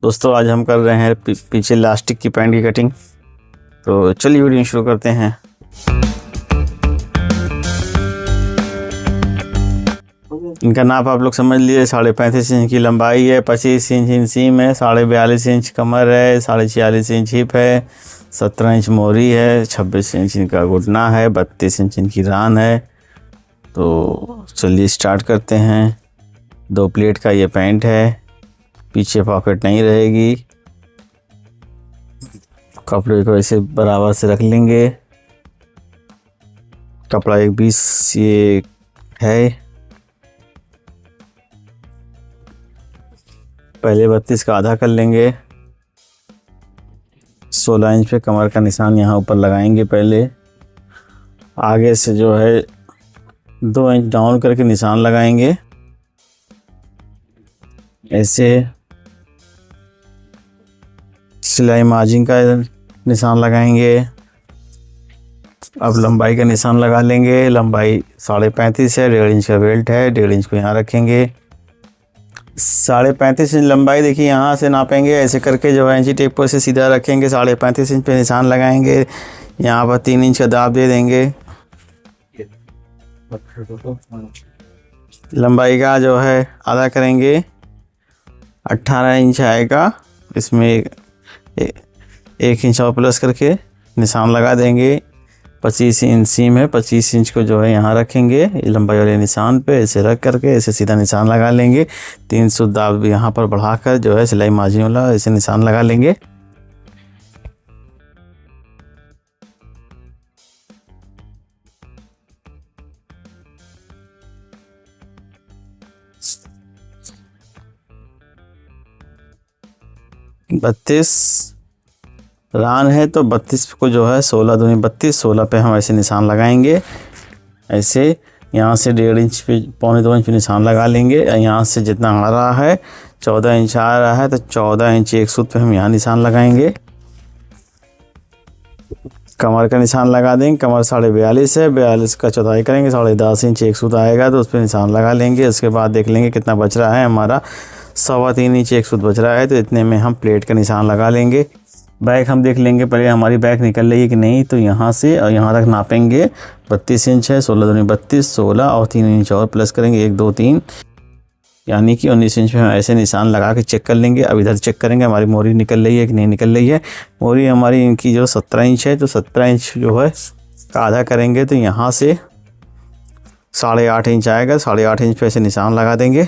दोस्तों आज हम कर रहे हैं पीछे इलास्टिक की पैंट की कटिंग। तो चलिए वीडियो शुरू करते हैं। इनका नाप आप लोग समझ लिए, 35.5 इंच की लंबाई है, 25 इंच इंसीम है, 42.5 इंच कमर है, 46.5 इंच हिप है, 17 इंच मोरी है, 26 इंच इनका घुटना है, 32 इंच इनकी रान है। तो चलिए स्टार्ट करते हैं। 2 प्लेट का ये पैंट है, पीछे पॉकेट नहीं रहेगी। कपड़े को ऐसे बराबर से रख लेंगे। कपड़ा 1/20 ये है। पहले 32 का आधा कर लेंगे। 16 इंच पे कमर का निशान यहाँ ऊपर लगाएंगे। पहले आगे से जो है 2 इंच डाउन करके निशान लगाएंगे ऐसे। सिलाई मार्जिन का निशान लगाएंगे। अब लंबाई का निशान लगा लेंगे। लंबाई 35.5 है, 1.5 इंच का बेल्ट है, 1.5 इंच को यहाँ रखेंगे। 35.5 इंच लंबाई देखिए, यहाँ से नापेंगे ऐसे करके जो है इंची टेप पर से सीधा रखेंगे। 35.5 इंच पे निशान लगाएंगे। यहाँ पर 3 इंच का दाब दे देंगे। लंबाई का जो है आधा करेंगे, 18 इंच आएगा। इसमें 1 इंच और प्लस करके निशान लगा देंगे। 25 इंच सीम है, 25 इंच को जो है यहाँ रखेंगे लंबाई वाले निशान पे। ऐसे रख करके ऐसे सीधा निशान लगा लेंगे। 300 दाब यहाँ पर बढ़ाकर जो है सिलाई मार्जिन वाला ऐसे निशान लगा लेंगे। बत्तीस रान है तो 32 को जो है 16 दूनी 32, 16 पे हम ऐसे निशान लगाएंगे। ऐसे यहाँ से 1.5 इंच पे 1.25 इंच पे निशान लगा लेंगे। यहाँ से जितना आ रहा है 14 इंच आ रहा है तो 14 इंच एक सूत पे हम यहाँ निशान लगाएंगे। कमर का निशान लगा देंगे। कमर 42.5 है, 42 का चौथाई करेंगे, 10.5 इंच एक सूत आएगा तो उस पर निशान लगा लेंगे। उसके बाद देख लेंगे कितना बच रहा है। हमारा 3.25 इंच एक सूत बच रहा है तो इतने में हम प्लेट का निशान लगा लेंगे। बैक हम देख लेंगे पहले हमारी बैक निकल रही है कि नहीं। तो यहाँ से और यहाँ तक नापेंगे। 32 इंच है, 16 दूनी 32, 16 और 3 इंच और प्लस करेंगे 1 2 3, यानी कि 19 इंच पे हम ऐसे निशान लगा के चेक कर लेंगे। अब इधर चेक करेंगे हमारी मोरी निकल रही है कि नहीं निकल रही है। मोरी हमारी इनकी जो 17 इंच है तो 17 इंच जो है का आधा करेंगे तो यहाँ से 8.5 इंच आएगा। 8.5 इंच पे ऐसे निशान लगा देंगे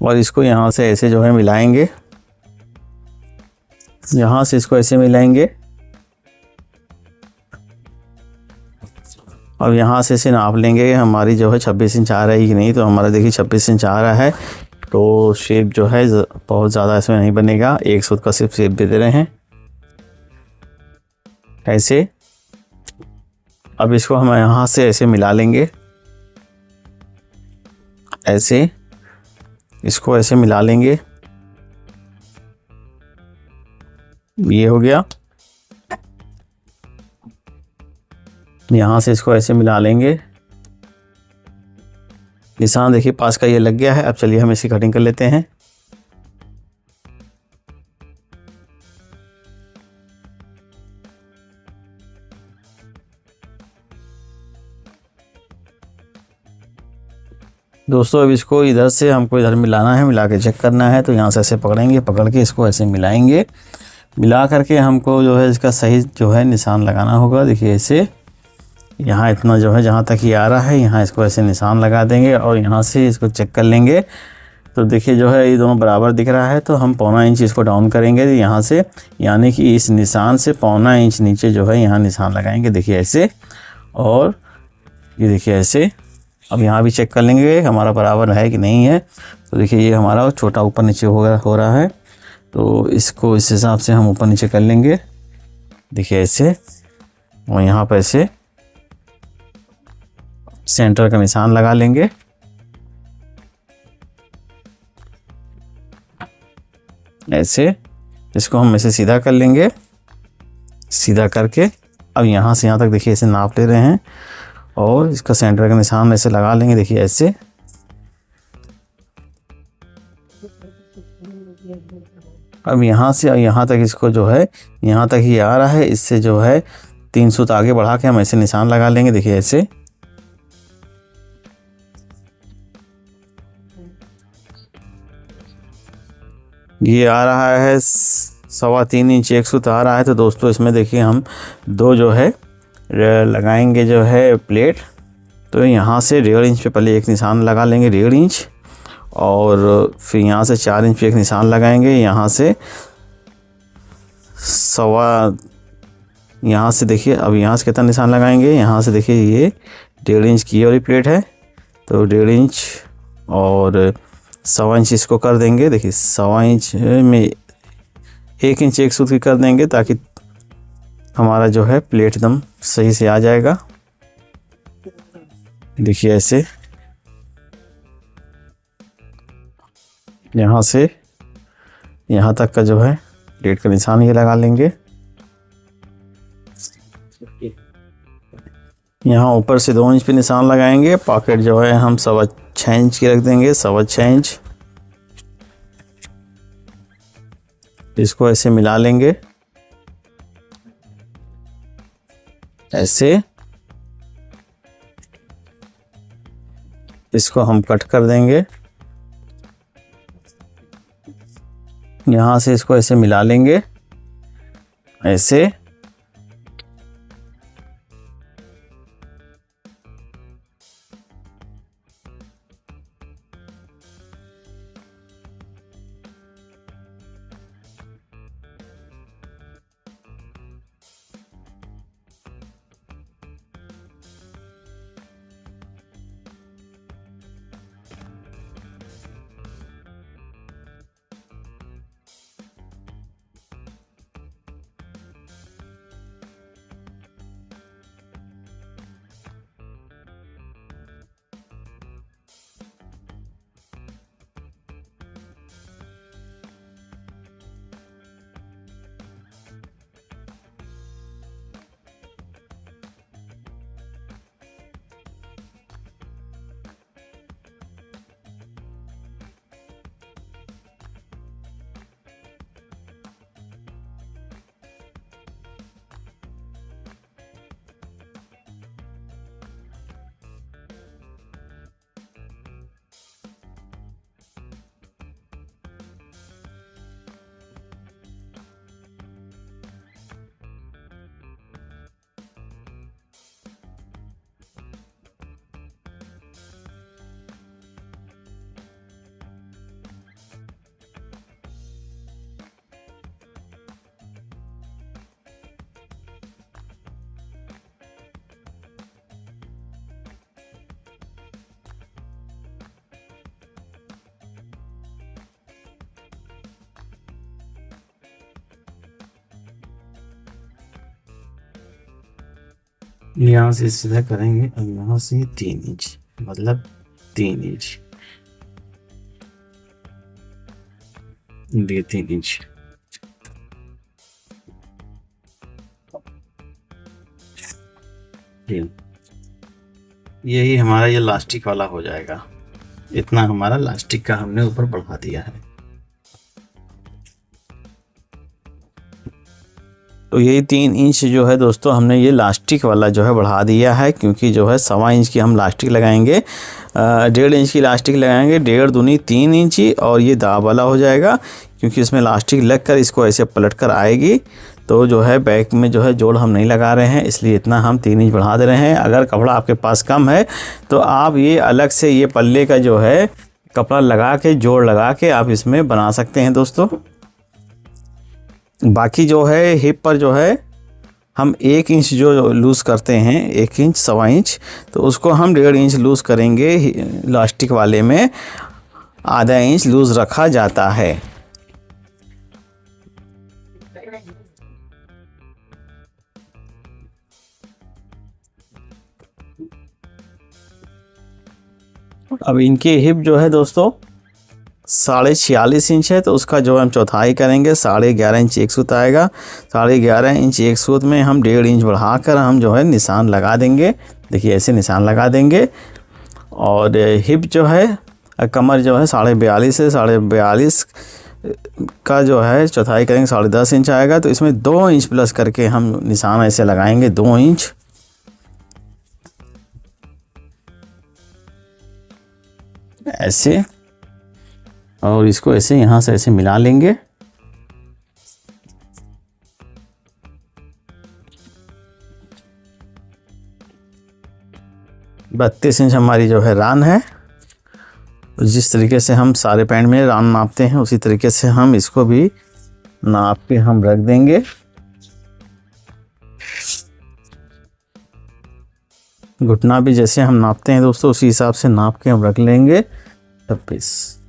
और इसको यहाँ से ऐसे जो है मिलाएंगे। यहाँ से इसको ऐसे मिलाएंगे और यहाँ से इसे नाप लेंगे। हमारी जो है 26 इंच आ रही है कि नहीं। तो हमारा देखिए 26 इंच आ रहा है। तो शेप जो है बहुत ज़्यादा इसमें नहीं बनेगा, एक सूत का सिर्फ शेप दे रहे हैं ऐसे। अब इसको हम यहाँ से ऐसे मिला लेंगे ऐसे। इसको ऐसे मिला लेंगे, ये हो गया। यहाँ से इसको ऐसे मिला लेंगे। निशान देखिए पास का ये लग गया है। अब चलिए हम इसकी कटिंग कर लेते हैं। दोस्तों अब इसको इधर से हमको इधर मिलाना है, मिला के चेक करना है। तो यहाँ से ऐसे पकड़ेंगे, पकड़ के इसको ऐसे मिलाएंगे। मिला करके हमको जो है इसका सही जो है निशान लगाना होगा। देखिए ऐसे यहाँ इतना जो है जहाँ तक ये आ रहा है यहाँ इसको ऐसे निशान लगा देंगे और यहाँ से इसको चेक कर लेंगे। तो देखिए जो है ये दोनों बराबर दिख रहा है तो हम 1.25 इंच इसको डाउन करेंगे यहाँ से, यानी कि इस निशान से 1.25 इंच नीचे जो है यहाँ निशान लगाएंगे। देखिए ऐसे और ये देखिए ऐसे। अब यहाँ भी चेक कर लेंगे हमारा बराबर है कि नहीं है। तो देखिए ये हमारा छोटा ऊपर नीचे हो रहा है तो इसको इस हिसाब से हम ऊपर नीचे कर लेंगे। देखिए ऐसे और यहाँ पर ऐसे सेंटर का निशान लगा लेंगे। ऐसे इसको हम ऐसे सीधा कर लेंगे। सीधा करके अब यहाँ से यहाँ तक देखिए ऐसे नाप ले रहे हैं और इसका सेंटर का निशान ऐसे लगा लेंगे। देखिए ऐसे अब यहाँ से यहाँ तक इसको जो है यहाँ तक ही आ रहा है, इससे जो है 3 सूत आगे बढ़ा के हम ऐसे निशान लगा लेंगे। देखिए ऐसे ये आ रहा है 3.25 इंच एक सूत आ रहा है। तो दोस्तों इसमें देखिए हम 2 जो है लगाएंगे जो है प्लेट। तो यहाँ से 1.5 इंच पे पहले एक निशान लगा लेंगे, 1.5 इंच, और फिर यहाँ से 4 इंच पे एक निशान लगाएंगे। यहाँ से यहाँ से देखिए अब यहाँ से कितना निशान लगाएंगे, यहाँ से देखिए ये 1.5 इंच की वाली प्लेट है, तो 1.5 इंच और 1.25 इंच इसको कर देंगे। देखिए 1.25 इंच में 1 इंच एक सूत की कर देंगे ताकि हमारा जो है प्लेट एकदम सही से आ जाएगा। देखिए ऐसे यहाँ से यहाँ तक का जो है प्लेट का निशान ये लगा लेंगे। यहाँ ऊपर से 2 इंच पे निशान लगाएंगे। पॉकेट जो है हम 6.25 इंच की रख देंगे, 6.25 इंच। इसको ऐसे मिला लेंगे, ऐसे इसको हम कट कर देंगे। यहाँ से इसको ऐसे मिला लेंगे, ऐसे। यहाँ से सीधा करेंगे। अब यहाँ से 3 इंच, मतलब 3 इंच, ये 3 इंच। यही हमारा ये लास्टिक वाला हो जाएगा। इतना हमारा लास्टिक का हमने ऊपर बढ़ा दिया है। तो यही 3 इंच जो है दोस्तों हमने ये लास्टिक वाला जो है बढ़ा दिया है, क्योंकि जो है 1.25 इंच की हम लास्टिक लगाएंगे, 1.5 इंच की लास्टिक लगाएंगे, 1.5 दूनी 3 इंची, और ये दाब वाला हो जाएगा क्योंकि इसमें लास्टिक लगकर इसको ऐसे पलट कर आएगी। तो जो है बैक में जो है जोड़ हम नहीं लगा रहे हैं, इसलिए इतना हम 3 इंच बढ़ा दे रहे हैं। अगर कपड़ा आपके पास कम है तो आप ये अलग से ये पल्ले का जो है कपड़ा लगा के, जोड़ लगा के आप इसमें बना सकते हैं दोस्तों। बाकी जो है हिप पर जो है हम 1 इंच जो लूज़ करते हैं, 1 इंच 1.25 इंच, तो उसको हम 1.5 इंच लूज़ करेंगे। लास्टिक वाले में आधा इंच लूज़ रखा जाता है। अब इनके हिप जो है दोस्तों 46.5 इंच है, तो उसका जो हम चौथाई करेंगे, 11.5 इंच एक सूत आएगा। 11.5 इंच एक सूत में हम 1.5 इंच बढ़ाकर हम जो है निशान लगा देंगे। देखिए ऐसे निशान लगा देंगे। और हिप जो है कमर जो है 42.5 है, 42.5 का जो है चौथाई करेंगे 10.5 इंच आएगा। तो इसमें 2 इंच प्लस करके हम निशान ऐसे लगाएंगे, 2 इंच। ऐसे, और इसको ऐसे यहाँ से ऐसे मिला लेंगे। बत्तीस इंच हमारी जो है रान है। जिस तरीके से हम सारे पैंट में रान नापते हैं उसी तरीके से हम इसको भी नाप के हम रख देंगे। घुटना भी जैसे हम नापते हैं दोस्तों उसी हिसाब से नाप के हम रख लेंगे 26।